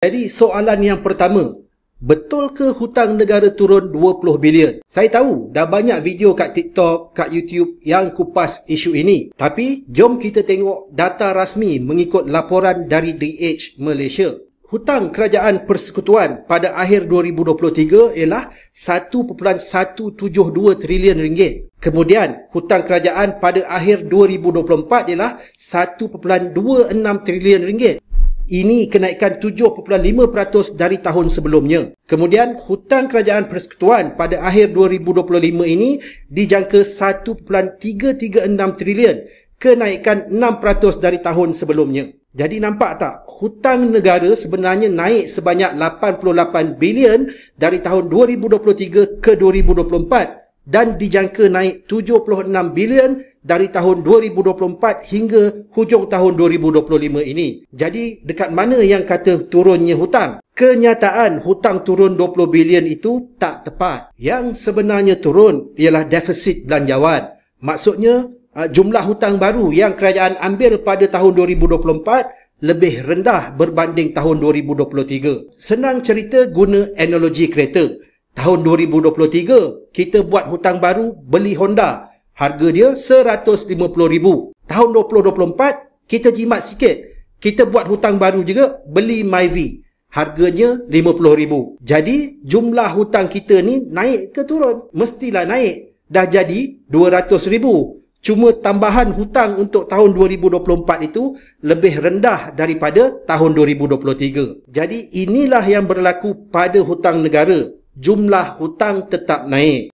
Jadi soalan yang pertama, betul ke hutang negara turun 20 bilion? Saya tahu dah banyak video kat TikTok, kat YouTube yang kupas isu ini. Tapi jom kita tengok data rasmi mengikut laporan dari DH Malaysia. Hutang kerajaan persekutuan pada akhir 2023 ialah 1.172 trilion ringgit. Kemudian hutang kerajaan pada akhir 2024 ialah 1.26 trilion ringgit. Ini kenaikan 7.5% dari tahun sebelumnya. Kemudian hutang kerajaan persekutuan pada akhir 2025 ini dijangka 1.336 trilion, kenaikan 6% dari tahun sebelumnya. Jadi nampak tak, hutang negara sebenarnya naik sebanyak 88 bilion dari tahun 2023 ke 2024 dan dijangka naik 76 bilion dari tahun 2024 hingga hujung tahun 2025 ini. Jadi dekat mana yang kata turunnya hutang? Kenyataan hutang turun 20 bilion itu tak tepat. Yang sebenarnya turun ialah defisit belanjawan. Maksudnya jumlah hutang baru yang kerajaan ambil pada tahun 2024 lebih rendah berbanding tahun 2023. Senang cerita guna analogi kereta. Tahun 2023 kita buat hutang baru beli Honda. Harga dia RM150,000. Tahun 2024, kita jimat sikit. Kita buat hutang baru juga, beli Myvi. Harganya RM50,000. Jadi, jumlah hutang kita ni naik ke turun? Mestilah naik. Dah jadi RM200,000. Cuma tambahan hutang untuk tahun 2024 itu lebih rendah daripada tahun 2023. Jadi, inilah yang berlaku pada hutang negara. Jumlah hutang tetap naik.